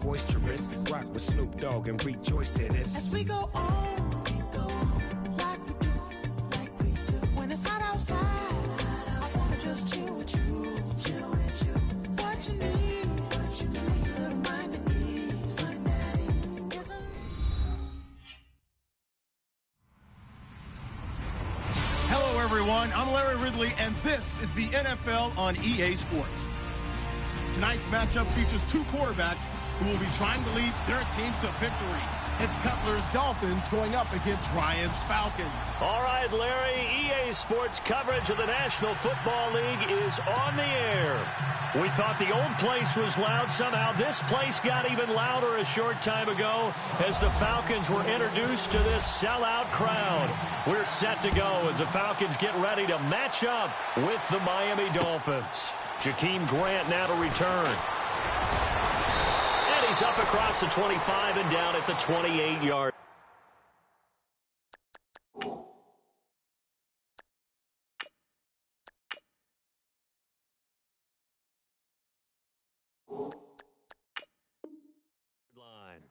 boisterous. Rock with Snoop Dogg and rejoice to this. As we go on, like we do, when it's hot outside, I wanna just chill with you. What you need, a little mind at ease. Hello, everyone. I'm Larry Ridley, and this is the NFL on EA Sports. Tonight's matchup features two quarterbacks who will be trying to lead their team to victory. It's Cutler's Dolphins going up against Ryan's Falcons. All right, Larry, EA Sports coverage of the National Football League is on the air. We thought the old place was loud. Somehow this place got even louder a short time ago as the Falcons were introduced to this sellout crowd. We're set to go as the Falcons get ready to match up with the Miami Dolphins. Jakeem Grant now to return. And he's up across the 25 and down at the 28-yard. line.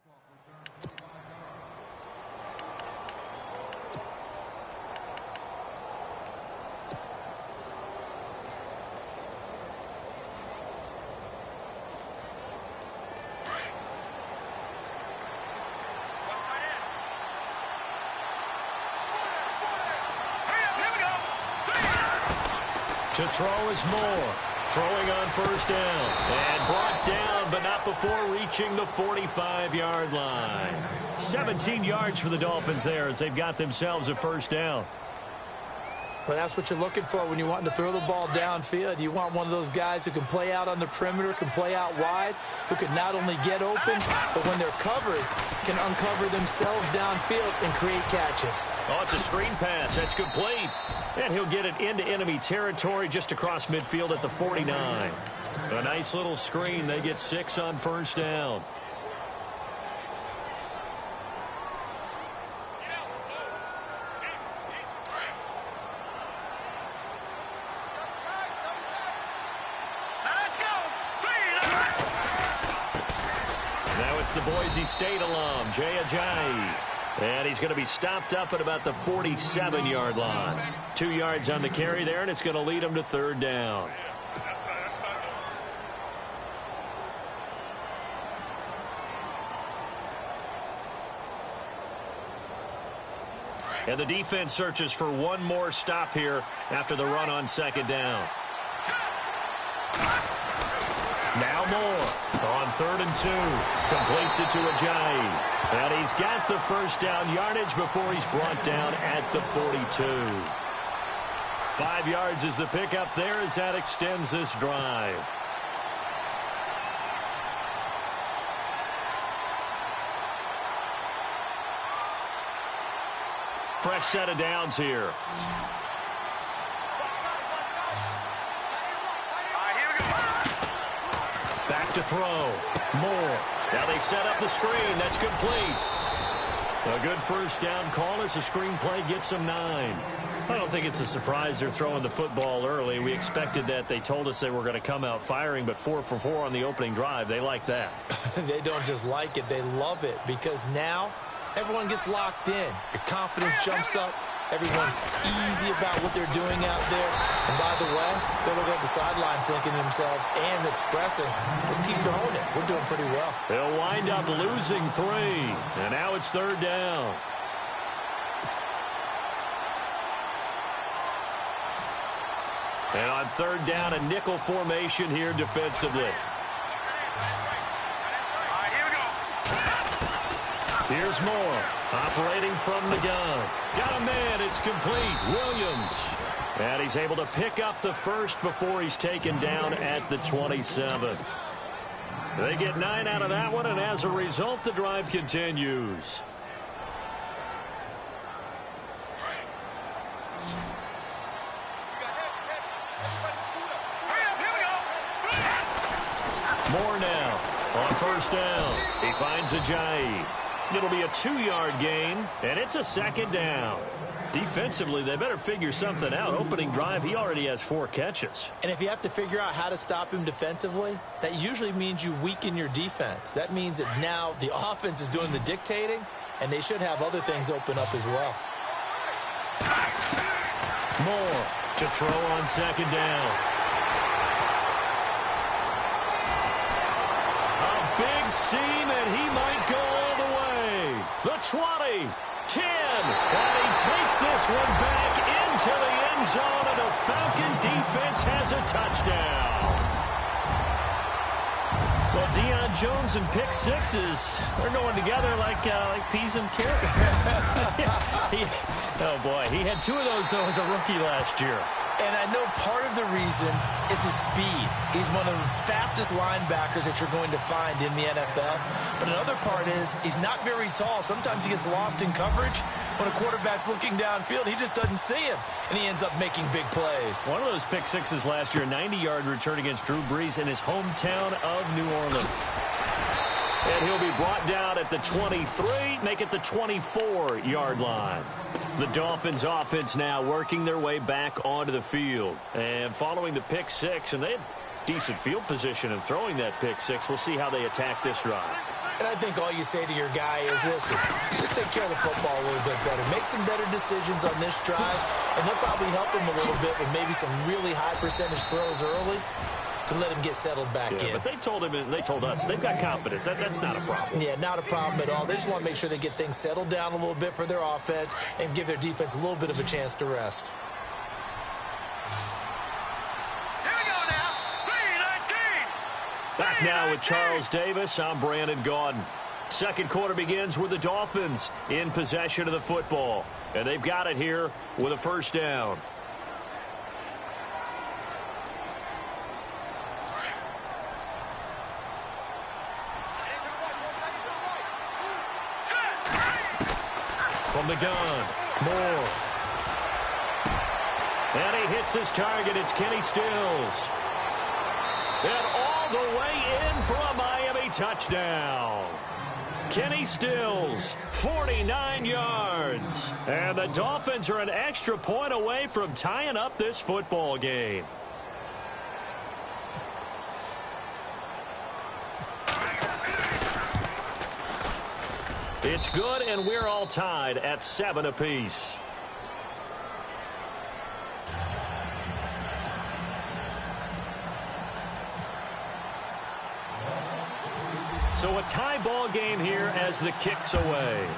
To throw is Moore. Throwing on first down. And brought down, but not before reaching the 45-yard line. 17 yards for the Dolphins there as they've got themselves a first down. Well, that's what you're looking for when you're wanting to throw the ball downfield. You want one of those guys who can play out on the perimeter, can play out wide, who can not only get open, but when they're covered, can uncover themselves downfield and create catches. Oh, it's a screen pass. That's complete. And he'll get it into enemy territory just across midfield at the 49. A nice little screen. They get 6 on first down. Now it's the Boise State alum, Jaycazzz. And he's going to be stopped up at about the 47-yard line. 2 yards on the carry there, and it's going to lead him to third down. And the defense searches for one more stop here after the run on second down. Now Moore on 3rd and 2. Completes it to Ajayi. And he's got the first down yardage before he's brought down at the 42. 5 yards is the pickup there as that extends this drive. Fresh set of downs here. Back to throw. Moore. Now they set up the screen. That's complete. A good first down call as the screen play gets them 9. I don't think it's a surprise they're throwing the football early. We expected that. They told us they were going to come out firing, but 4 for 4 on the opening drive. They like that. They don't just like it. They love it because now everyone gets locked in. Your confidence jumps up. Everyone's easy about what they're doing out there. And by the way, they're looking at the sideline thinking to themselves and expressing, let's keep throwing it. We're doing pretty well. They'll wind up losing 3. And now it's third down. And on third down, a nickel formation here defensively. Here's Moore, operating from the gun. Got a man, it's complete. Williams. And he's able to pick up the first before he's taken down at the 27. They get 9 out of that one, and as a result, the drive continues. Moore now on first down. He finds Ajayi. It'll be a 2-yard gain, and it's a second down. Defensively, they better figure something out. Opening drive, he already has 4 catches. And if you have to figure out how to stop him defensively, that usually means you weaken your defense. That means that now the offense is doing the dictating, and they should have other things open up as well. Moore to throw on second down. A big seam, and he might go all the way. The 20, 10, and he takes this one back into the end zone, and the Falcon defense has a touchdown. Well, Deion Jones and pick sixes, they're going together like peas and carrots. Oh, boy, he had 2 of those, though, as a rookie last year. And I know part of the reason is his speed. He's one of the fastest linebackers that you're going to find in the NFL. But another part is he's not very tall. Sometimes he gets lost in coverage. When a quarterback's looking downfield, he just doesn't see him, and he ends up making big plays. One of those pick sixes last year, a 90-yard return against Drew Brees in his hometown of New Orleans. And he'll be brought down at the 23, make it the 24-yard line. The Dolphins offense now working their way back onto the field. And following the pick six, and they had decent field position in throwing that pick six. We'll see how they attack this drive. And I think all you say to your guy is, listen, just take care of the football a little bit better. Make some better decisions on this drive, and they'll probably help him a little bit with maybe some really high percentage throws early to let him get settled back in. But they told him, and they told us, they've got confidence. That's not a problem. Yeah, not a problem at all. They just want to make sure they get things settled down a little bit for their offense and give their defense a little bit of a chance to rest. Back now with Charles Davis. I'm Brandon Gaudin. Second quarter begins with the Dolphins in possession of the football. And they've got it here with a first down. From the gun, Moore. And he hits his target. It's Kenny Stills. And all the way in for a Miami touchdown. Kenny Stills, 49 yards. And the Dolphins are an extra point away from tying up this football game. It's good, and we're all tied at 7 apiece. So a tie ball game here as the kick's away.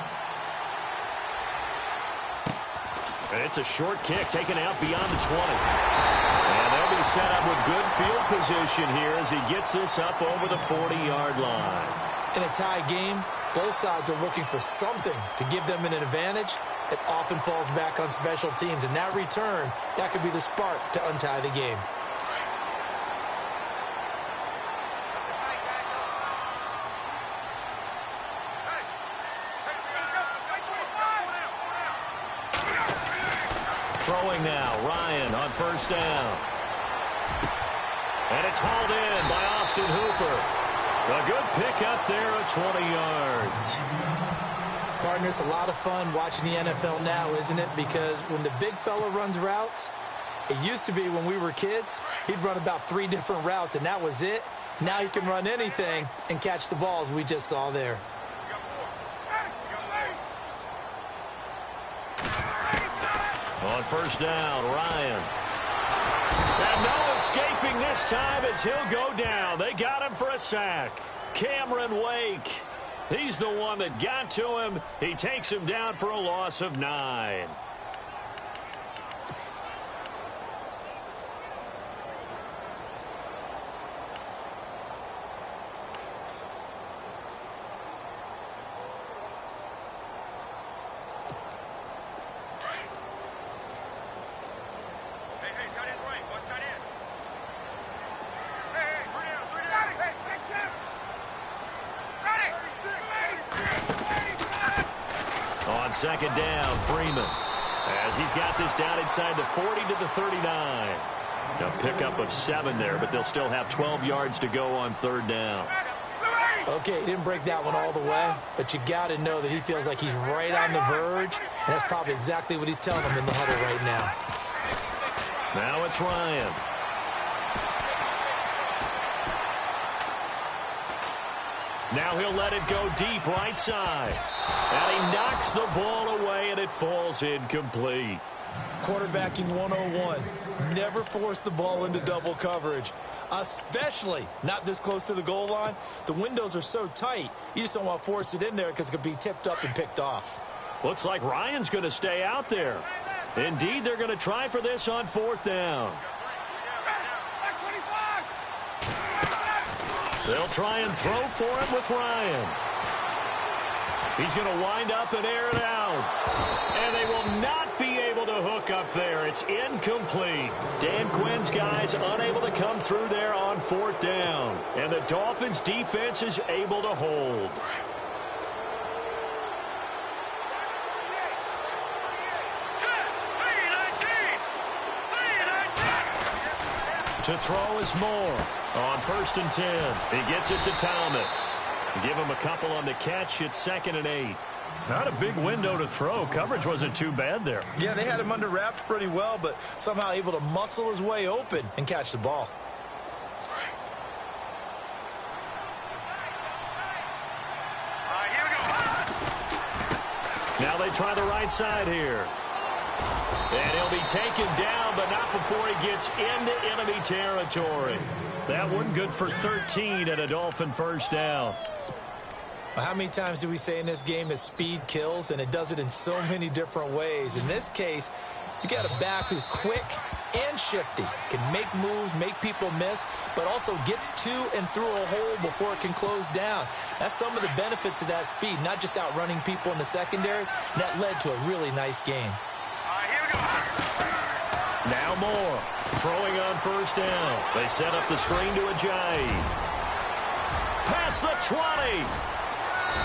And it's a short kick taken out beyond the 20. And they'll be set up with good field position here as he gets this up over the 40-yard line. In a tie game, both sides are looking for something to give them an advantage. It often falls back on special teams. And that return, that could be the spark to untie the game. Throwing now, Ryan on first down. And it's hauled in by Austin Hooper. A good pickup there at 20 yards. Partner, it's a lot of fun watching the NFL now, isn't it? Because when the big fella runs routes, it used to be when we were kids, he'd run about 3 different routes, and that was it. Now he can run anything and catch the balls we just saw there. On first down, Ryan. And no escaping this time as he'll go down. They got him for a sack. Cameron Wake. He's the one that got to him. He takes him down for a loss of 9. On second down, Freeman, as he's got this down inside the 40 to the 39. A pickup of 7 there, but they'll still have 12 yards to go on third down. Okay, he didn't break that one all the way, but you got to know that he feels like he's right on the verge, and that's probably exactly what he's telling him in the huddle right now. Now it's Ryan. Now he'll let it go deep right side. And he knocks the ball away, and it falls incomplete. Quarterbacking 101. Never force the ball into double coverage, especially not this close to the goal line. The windows are so tight, you just don't want to force it in there because it could be tipped up and picked off. Looks like Ryan's going to stay out there. Indeed, they're going to try for this on 4th down. They'll try and throw for him with Ryan. He's going to wind up and air it out. And they will not be able to hook up there. It's incomplete. Dan Quinn's guys unable to come through there on 4th down. And the Dolphins' defense is able to hold. To throw is Moore on 1st and 10. He gets it to Thomas. Give him a couple on the catch. It's 2nd and 8. Not a big window to throw. Coverage wasn't too bad there. Yeah, they had him under wraps pretty well, but somehow able to muscle his way open and catch the ball. Now they try the right side here. And he'll be taken down, but not before he gets into enemy territory. That one good for 13 and a Dolphin 1st down. Well, how many times do we say in this game that speed kills, and it does it in so many different ways? In this case, you got a back who's quick and shifty, can make moves, make people miss, but also gets to and through a hole before it can close down. That's some of the benefits of that speed, not just outrunning people in the secondary. And that led to a really nice game. Now Moore throwing on 1st down. They set up the screen to Ajayi. Past the 20.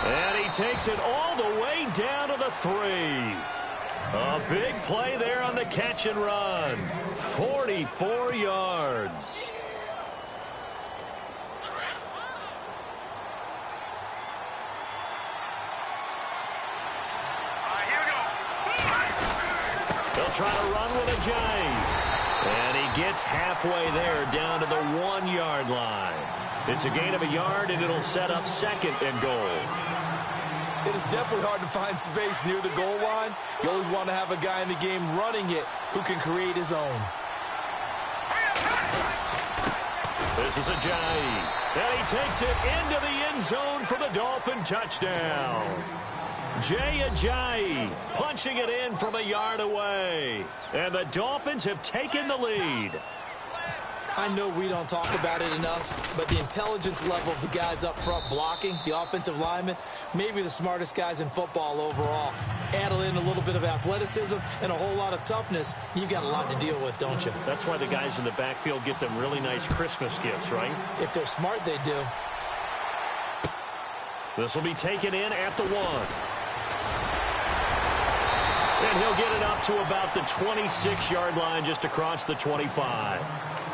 And he takes it all the way down to the 3. A big play there on the catch and run. 44 yards. They'll try to run with Ajayi. And he gets halfway there down to the 1-yard line. It's a gain of a yard, and it'll set up 2nd and goal. It is definitely hard to find space near the goal line. You always want to have a guy in the game running it who can create his own. This is Ajayi. And he takes it into the end zone for the Dolphin touchdown. Jay Ajayi punching it in from a yard away. And the Dolphins have taken the lead. I know we don't talk about it enough, but the intelligence level of the guys up front blocking, the offensive linemen, maybe the smartest guys in football overall. Add in a little bit of athleticism and a whole lot of toughness, you've got a lot to deal with, don't you? That's why the guys in the backfield get them really nice Christmas gifts, right? If they're smart, they do. This will be taken in at the 1. And he'll get it up to about the 26-yard line just across the 25.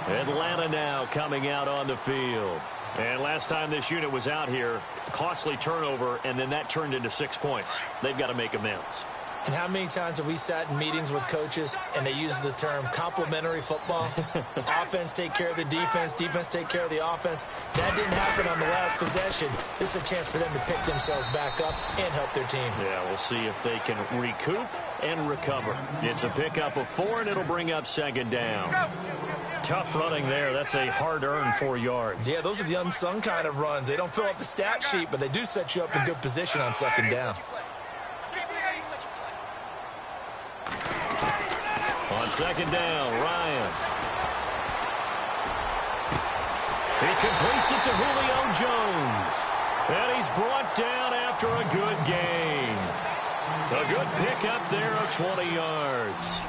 Atlanta now coming out on the field. And last time this unit was out here, costly turnover, and then that turned into 6 points. They've got to make amends. And how many times have we sat in meetings with coaches and they use the term complementary football? Offense take care of the defense, defense take care of the offense. That didn't happen on the last possession. This is a chance for them to pick themselves back up and help their team. Yeah, we'll see if they can recoup and recover. It's a pickup of 4, and it'll bring up 2nd down. Tough running there. That's a hard-earned 4 yards. Yeah, those are the unsung kind of runs. They don't fill up the stat sheet, but they do set you up in good position on 2nd down. On 2nd down, Ryan. He completes it to Julio Jones. And he's brought down after a good gain. A good pickup there of 20 yards.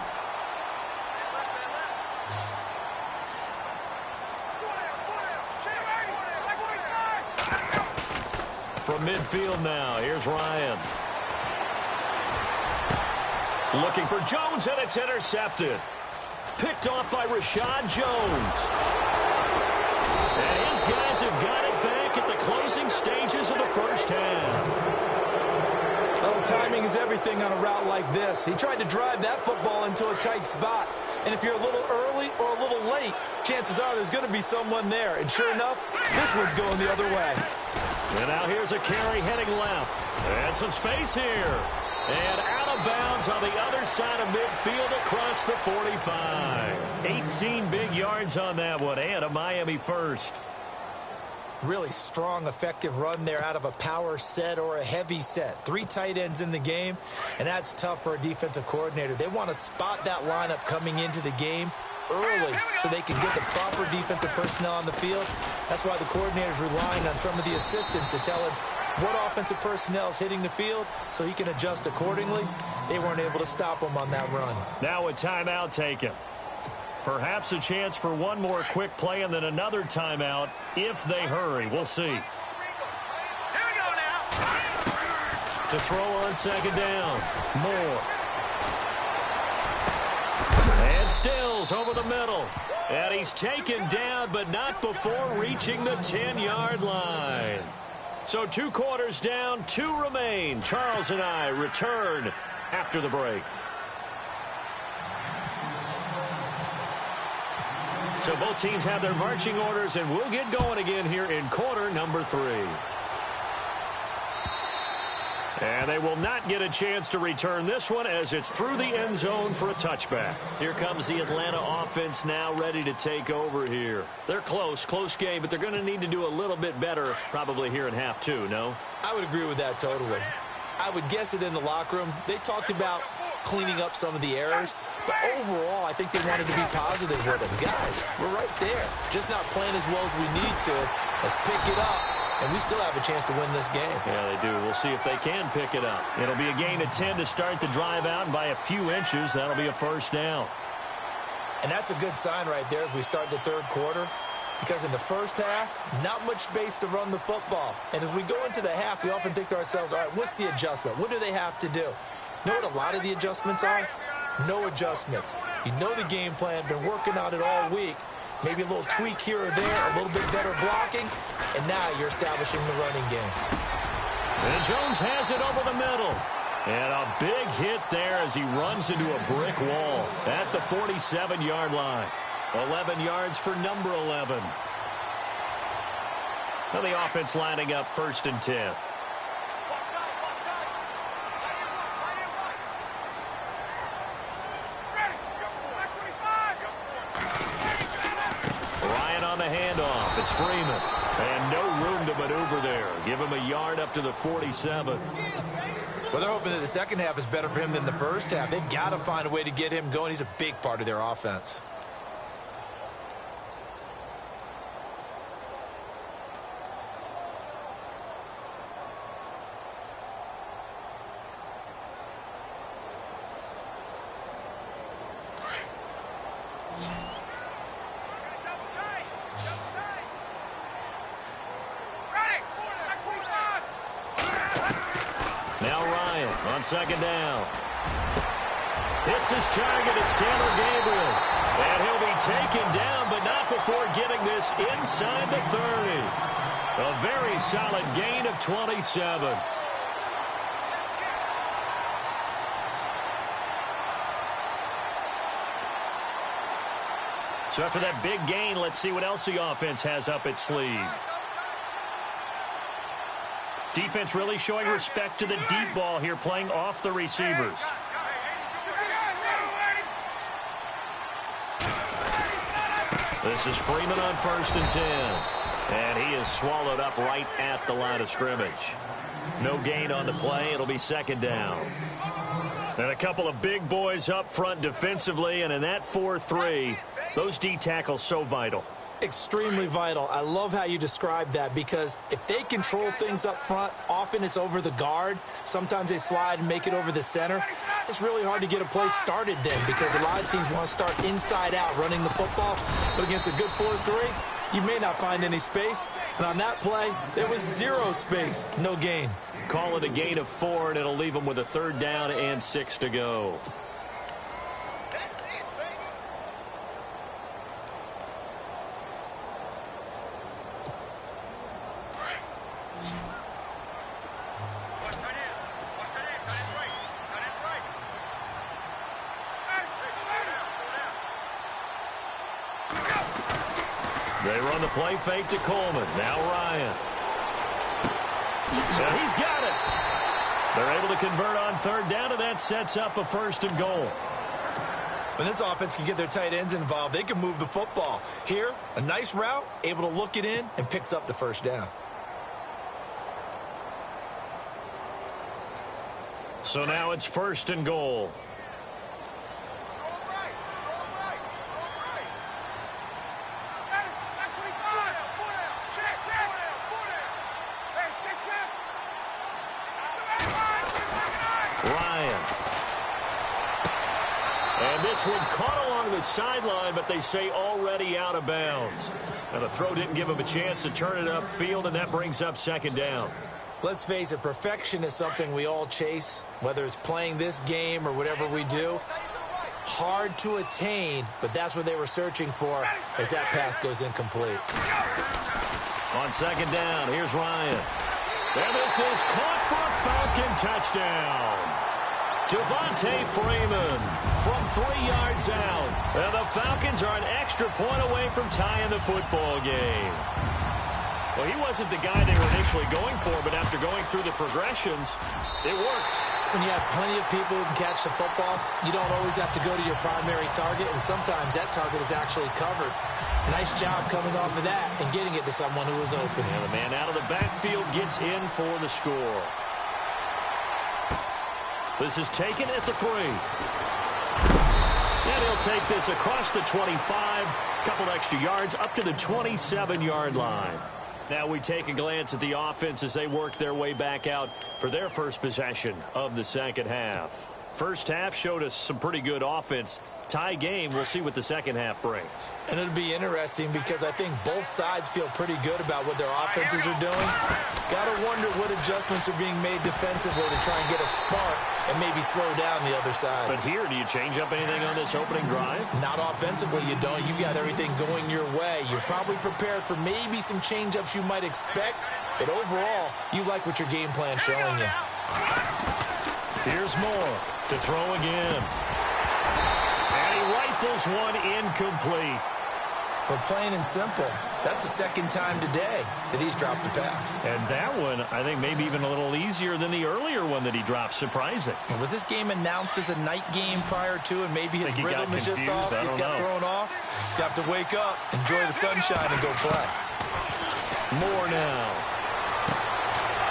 From midfield now, here's Ryan. Looking for Jones, and it's intercepted. Picked off by Rashad Jones. And his guys have got it back at the closing stages first half. Well, timing is everything on a route like this. He tried to drive that football into a tight spot. And if you're a little early or a little late, chances are there's going to be someone there. And sure enough, this one's going the other way. And now here's a carry heading left. And some space here. And out of bounds on the other side of midfield across the 45. 18 big yards on that one, and a Miami first. Really strong, effective run there out of a power set or a heavy set. 3 tight ends in the game, and that's tough for a defensive coordinator. They want to spot that lineup coming into the game early so they can get the proper defensive personnel on the field. That's why the coordinator is relying on some of the assistants to tell him what offensive personnel is hitting the field so he can adjust accordingly. They weren't able to stop him on that run. Now a timeout taken. Perhaps a chance for one more quick play and then another timeout if they hurry. We'll see. Here we go now. To throw on second down. Moore. And Stills over the middle. And he's taken down, but not before reaching the 10-yard line. So 2 quarters down, 2 remain. Charles and I return after the break. So both teams have their marching orders, and we'll get going again here in quarter number 3. And they will not get a chance to return this one as it's through the end zone for a touchback. Here comes the Atlanta offense now ready to take over here. They're close game, but they're going to need to do a little bit better probably here in half 2, no? I would agree with that totally. I would guess it in the locker room. They talked about cleaning up some of the errors, but overall, I think they wanted to be positive with them. Guys, we're right there. Just not playing as well as we need to. Let's pick it up, and we still have a chance to win this game. Yeah, they do. We'll see if they can pick it up. It'll be a gain of 10 to start the drive out, and by a few inches, that'll be a first down. And that's a good sign right there as we start the third quarter, because in the first half, not much space to run the football. And as we go into the half, we often think to ourselves, all right, what's the adjustment? What do they have to do? You know what a lot of the adjustments are? No adjustments. You know the game plan, been working on it all week. Maybe a little tweak here or there, a little bit better blocking, and now you're establishing the running game. And Jones has it over the middle. And a big hit there as he runs into a brick wall at the 47-yard line. 11 yards for number 11. Now the offense lining up 1st and 10. It's Freeman. And no room to maneuver there. Give him a yard up to the 47. Well, they're hoping that the second half is better for him than the first half. They've got to find a way to get him going. He's a big part of their offense. Second down. Hits his target. It's Taylor Gabriel. And he'll be taken down, but not before getting this inside the 30. A very solid gain of 27. So after that big gain, let's see what else the offense has up its sleeve. Defense really showing respect to the deep ball here, playing off the receivers. This is Freeman on 1st and 10. And he is swallowed up right at the line of scrimmage. No gain on the play. It'll be 2nd down. And a couple of big boys up front defensively, and in that 4-3, those D tackles so vital. Extremely vital. I love how you describe that, because if they control things up front, often it's over the guard. Sometimes they slide and make it over the center. It's really hard to get a play started then, because a lot of teams want to start inside out running the football. But against a good 4-3, you may not find any space. And on that play, there was 0 space. No gain. Call it a gain of 4, and it'll leave them with a 3rd down and 6 to go. They run the play fake to Coleman. Now Ryan. And he's got it. They're able to convert on third down, and that sets up a 1st and goal. When this offense can get their tight ends involved, they can move the football. Here, a nice route, able to look it in, and picks up the 1st down. So now it's 1st and goal. Ryan. And this one caught along the sideline, but they say already out of bounds. Now the throw didn't give him a chance to turn it upfield, and that brings up 2nd down. Let's face it, perfection is something we all chase, whether it's playing this game or whatever we do. Hard to attain, but that's what they were searching for as that pass goes incomplete. On 2nd down, here's Ryan. And this is caught for a Falcon touchdown. Devontae Freeman from 3 yards out. And the Falcons are an extra point away from tying the football game. Well, he wasn't the guy they were initially going for, but after going through the progressions, it worked. When you have plenty of people who can catch the football, you don't always have to go to your primary target, and sometimes that target is actually covered. Nice job coming off of that and getting it to someone who was open. And the man out of the backfield gets in for the score. This is taken at the 3. And he'll take this across the 25. Couple extra yards up to the 27-yard line. Now we take a glance at the offense as they work their way back out for their first possession of the 2nd half. First half showed us some pretty good offense. Tie game, we'll see what the 2nd half brings. And it'll be interesting because I think both sides feel pretty good about what their offenses are doing. Gotta wonder what adjustments are being made defensively to try and get a spark and maybe slow down the other side. But here, do you change up anything on this opening drive? Not offensively, you don't. You got everything going your way. You're probably prepared for maybe some change-ups you might expect, but overall, you like what your game plan's showing you. Here's Moore to throw again. And he rifles one incomplete. But plain and simple, that's the 2nd time today that he's dropped a pass. And that one, I think, maybe even a little easier than the earlier one that he dropped. Surprising. Was this game announced as a night game prior to, and maybe his rhythm is just off? He's got thrown off. He's got to wake up, enjoy the sunshine, and go play. Moore now.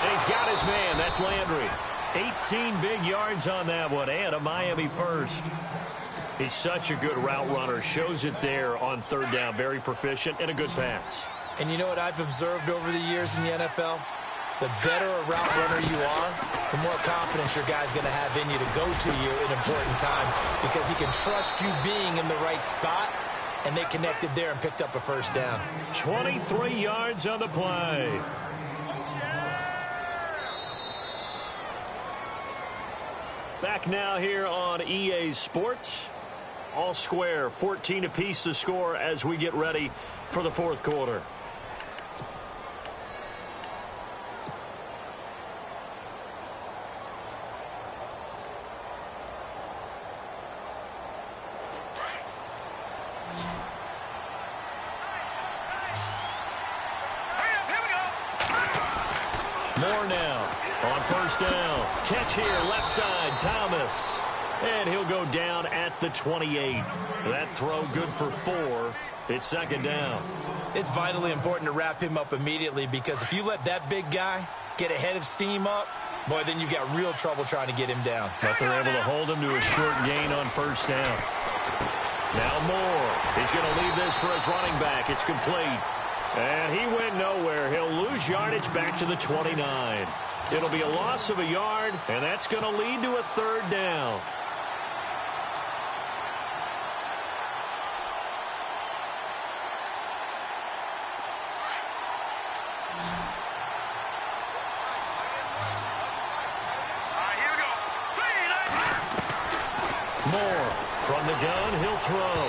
And he's got his man. That's Landry. 18 big yards on that one, and a Miami first. He's such a good route runner. Shows it there on 3rd down. Very proficient and a good pass. And you know what I've observed over the years in the NFL? The better a route runner you are, the more confidence your guy's going to have in you to go to you in important times because he can trust you being in the right spot, and they connected there and picked up a 1st down. 23 yards on the play. Back now here on EA Sports. All square, 14 apiece to score as we get ready for the 4th quarter. Moore now on 1st down. Catch here, left side, Thomas. And he'll go down at the 28. That throw good for 4. It's 2nd down. It's vitally important to wrap him up immediately because if you let that big guy get a head of steam up, boy, then you've got real trouble trying to get him down. But they're able to hold him to a short gain on 1st down. Now Moore. He's going to leave this for his running back. It's complete. And he went nowhere. He'll lose yardage back to the 29. It'll be a loss of a yard, and that's going to lead to a 3rd down. Moore from the gun, he'll throw.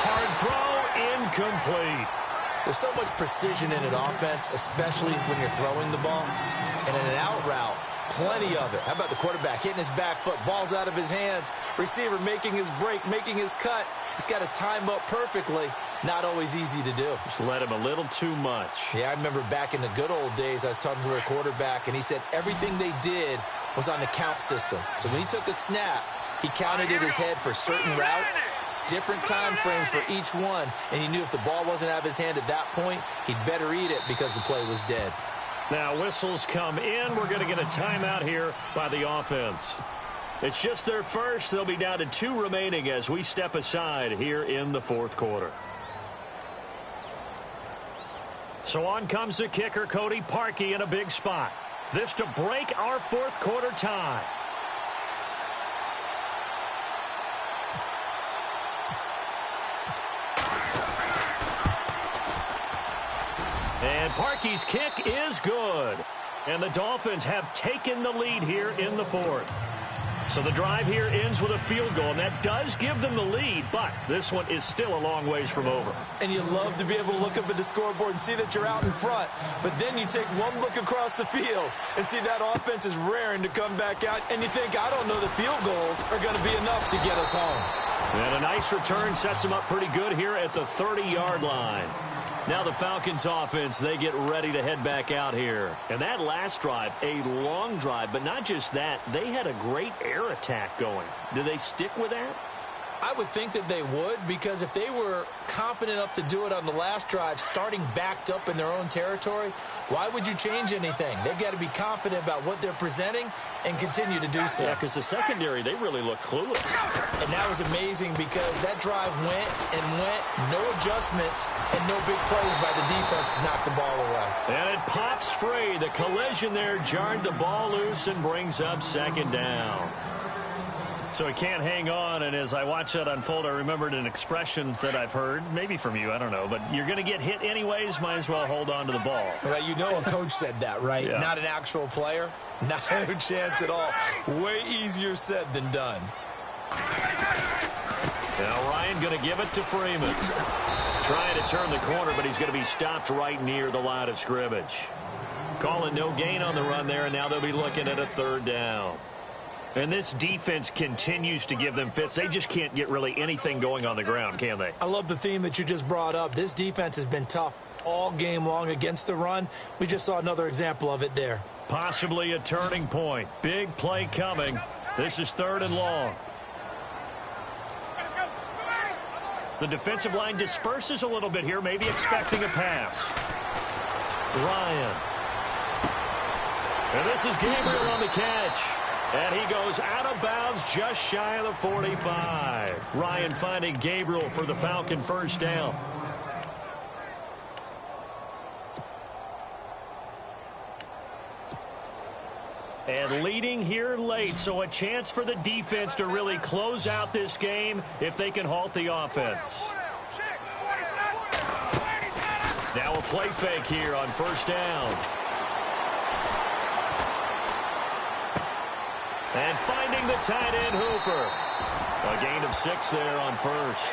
Hard throw, incomplete. There's so much precision in an offense, especially when you're throwing the ball. And in an out route, plenty of it. How about the quarterback hitting his back foot, ball's out of his hands, receiver making his break, making his cut. He's got to time up perfectly, Not always easy to do. Just let him a little too much. Yeah, I remember back in the good old days, I was talking to a quarterback, and he said everything they did was on the count system. So when he took a snap, he counted in his head for certain routes, different time frames for each one, and he knew if the ball wasn't out of his hand at that point, he'd better eat it because the play was dead. Now whistles come in. We're going to get a timeout here by the offense. It's just their first. They'll be down to 2 remaining as we step aside here in the fourth quarter. So on comes the kicker, Cody Parkey, in a big spot. This to break our fourth quarter tie. And Parkey's kick is good. And the Dolphins have taken the lead here in the fourth. So the drive here ends with a field goal, and that does give them the lead, but this one is still a long ways from over. And you love to be able to look up at the scoreboard and see that you're out in front, but then you take one look across the field and see that offense is raring to come back out, and you think, I don't know, the field goals are going to be enough to get us home. And a nice return sets them up pretty good here at the 30-yard line. Now the Falcons offense, they get ready to head back out here. And that last drive, a long drive, but not just that, they had a great air attack going. Do they stick with that? I would think that they would, because if they were confident enough to do it on the last drive, starting backed up in their own territory, why would you change anything? They've got to be confident about what they're presenting and continue to do so. Yeah, because the secondary, they really look clueless. And that was amazing because that drive went and went, no adjustments, and no big plays by the defense to knock the ball away. And it pops free. The collision there jarred the ball loose and brings up second down. So he can't hang on, and as I watch that unfold, I remembered an expression that I've heard, maybe from you, I don't know, but you're going to get hit anyways, might as well hold on to the ball. Well, you know a coach said that, right? Yeah. Not an actual player. Not a chance at all. Way easier said than done. Now Ryan going to give it to Freeman. Trying to turn the corner, but he's going to be stopped right near the line of scrimmage. Calling no gain on the run there, and now they'll be looking at a third down. And this defense continues to give them fits. They just can't get really anything going on the ground, can they? I love the theme that you just brought up. This defense has been tough all game long against the run. We just saw another example of it there. Possibly a turning point. Big play coming. This is 3rd and long. The defensive line disperses a little bit here, maybe expecting a pass. Ryan. And this is Gabriel on the catch. And he goes out of bounds just shy of the 45. Ryan finding Gabriel for the Falcon first down. And leading here late, so a chance for the defense to really close out this game if they can halt the offense. Now a play fake here on first down. And finding the tight end, Hooper. A gain of 6 there on first.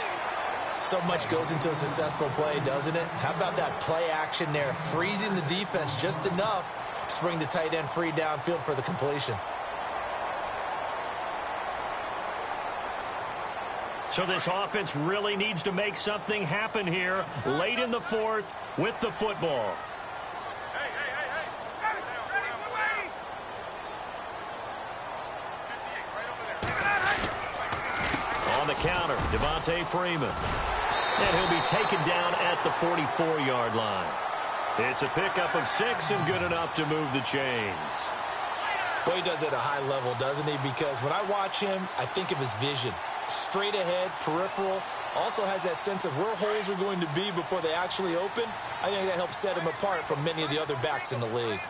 So much goes into a successful play, doesn't it? How about that play action there? Freezing the defense just enough to bring the tight end free downfield for the completion. So this offense really needs to make something happen here late in the fourth with the football. On the counter, Devontae Freeman. And he'll be taken down at the 44-yard line. It's a pickup of 6 and good enough to move the chains. Well, he does it at a high level, doesn't he? Because when I watch him, I think of his vision. Straight ahead, peripheral. Also has that sense of where holes are going to be before they actually open. I think that helps set him apart from many of the other backs in the league.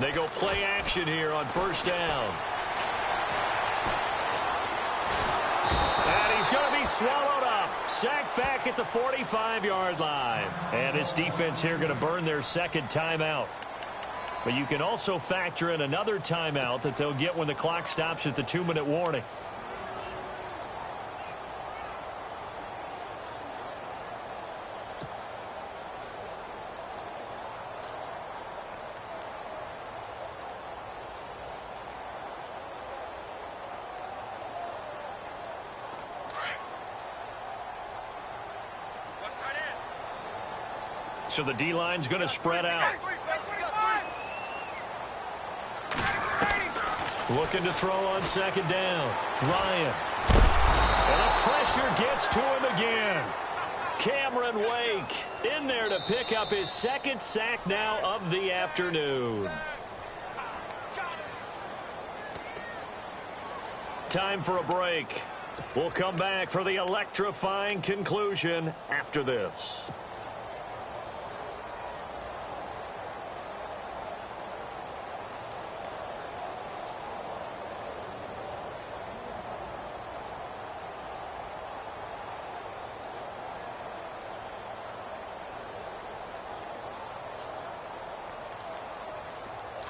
They go play action here on first down. And he's going to be swallowed up. Sacked back at the 45-yard line. And this defense here going to burn their second timeout. But you can also factor in another timeout that they'll get when the clock stops at the 2-minute warning. So the D-line's going to spread out. Looking to throw on second down. Ryan. And the pressure gets to him again. Cameron Wake in there to pick up his second sack now of the afternoon. Time for a break. We'll come back for the electrifying conclusion after this.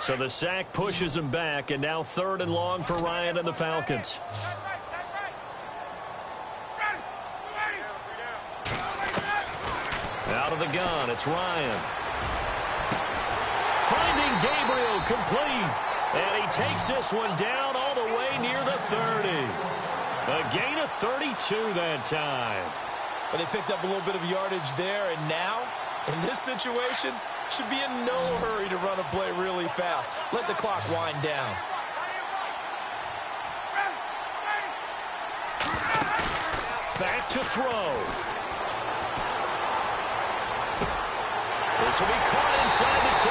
So the sack pushes him back, and now 3rd and long for Ryan and the Falcons. Out of the gun, it's Ryan. Finding Gabriel complete. And he takes this one down all the way near the 30. A gain of 32 that time. But they picked up a little bit of yardage there, and now, in this situation, should be in no hurry to run a play really fast. Let the clock wind down. Back to throw. This will be caught inside the 10.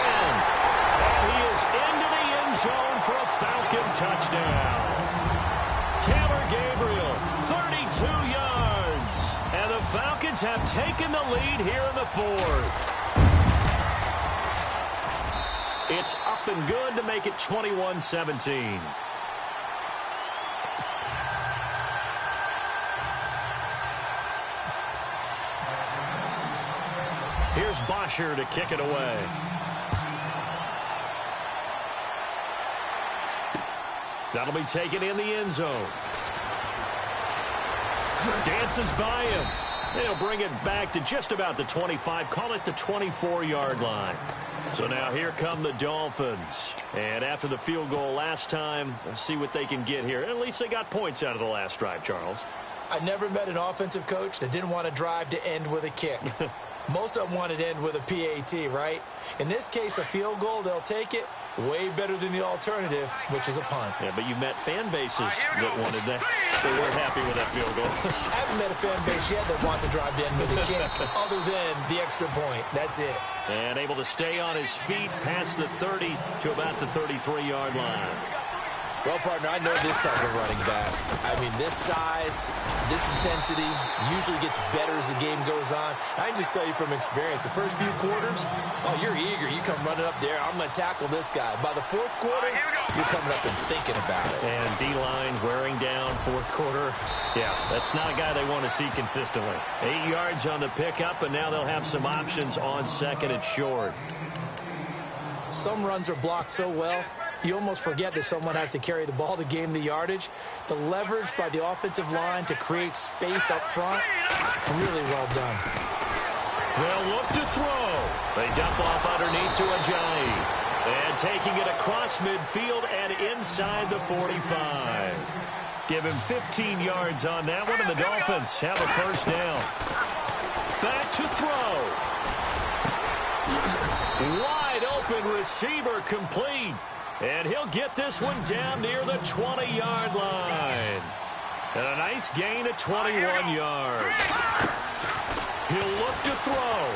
And he is into the end zone for a Falcon touchdown. Taylor Gabriel, 32 yards. And the Falcons have taken the lead here in the 4th. It's up and good to make it 21-17. Here's Bosher to kick it away. That'll be taken in the end zone. Dances by him. They'll bring it back to just about the 25. Call it the 24-yard line. So now here come the Dolphins. And after the field goal last time, let's see what they can get here. At least they got points out of the last drive, Charles. I never met an offensive coach that didn't want to drive to end with a kick. Most of them wanted to end with a PAT, right? In this case, a field goal, they'll take it. Way better than the alternative, which is a punt. Yeah, but you met fan bases that wanted that. They weren't happy with that field goal. I haven't met a fan base yet that wants to drive to end with a kick, other than the extra point. That's it. And able to stay on his feet past the 30 to about the 33-yard line. Well, partner, I know this type of running back. I mean, this size, this intensity usually gets better as the game goes on. I can just tell you from experience, the first few quarters, oh, you're eager. You come running up there. I'm going to tackle this guy. By the 4th quarter, you're coming up and thinking about it. And D-line wearing down 4th quarter. Yeah, that's not a guy they want to see consistently. 8 yards on the pickup, and now they'll have some options on 2nd and short. Some runs are blocked so well, you almost forget that someone has to carry the ball to gain the yardage. The leverage by the offensive line to create space up front, really well done. They'll look to throw. They dump off underneath to Ajayi. And taking it across midfield and inside the 45. Give him 15 yards on that one, and the Dolphins have a first down. Back to throw. Wide open receiver complete. And he'll get this one down near the 20-yard line. And a nice gain of 21 yards. He'll look to throw.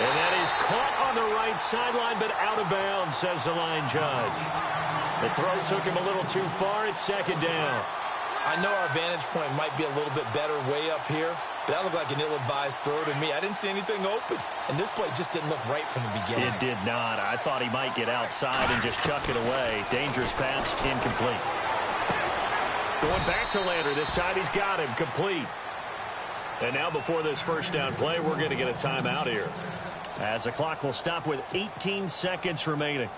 And that is caught on the right sideline, but out of bounds, says the line judge. The throw took him a little too far. It's 2nd down. I know our vantage point might be a little bit better way up here, but that looked like an ill-advised throw to me. I didn't see anything open, and this play just didn't look right from the beginning. It did not. I thought he might get outside and just chuck it away. Dangerous pass, incomplete. Going back to Lander. This time he's got him complete. And now before this first down play, we're going to get a timeout here, as the clock will stop with 18 seconds remaining.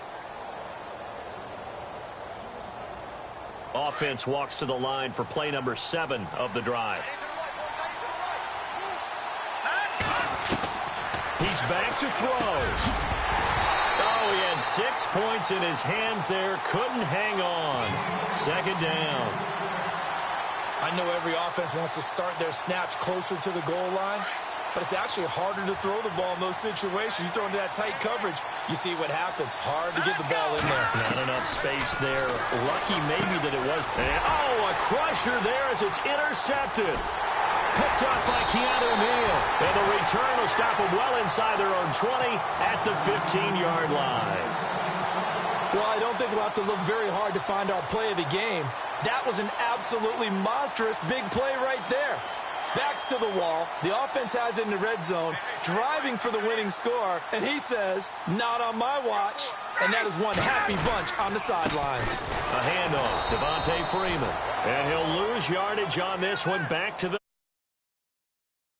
Offense walks to the line for play number 7 of the drive. He's back to throw. Oh, he had 6 points in his hands there. Couldn't hang on. 2nd down. I know every offense wants to start their snaps closer to the goal line, but it's actually harder to throw the ball in those situations. You throw into that tight coverage, you see what happens. Hard to get the ball in there. Not enough space there. Lucky maybe that it was. And, a crusher there as it's intercepted. Picked up by Keanu Neal. And the return will stop them well inside their own 20 at the 15-yard line. Well, I don't think we'll have to look very hard to find our play of the game. That was an absolutely monstrous big play right there. Backs to the wall. The offense has it in the red zone, driving for the winning score. And he says, not on my watch. And that is one happy bunch on the sidelines. A handoff, Devontae Freeman. And he'll lose yardage on this one back to the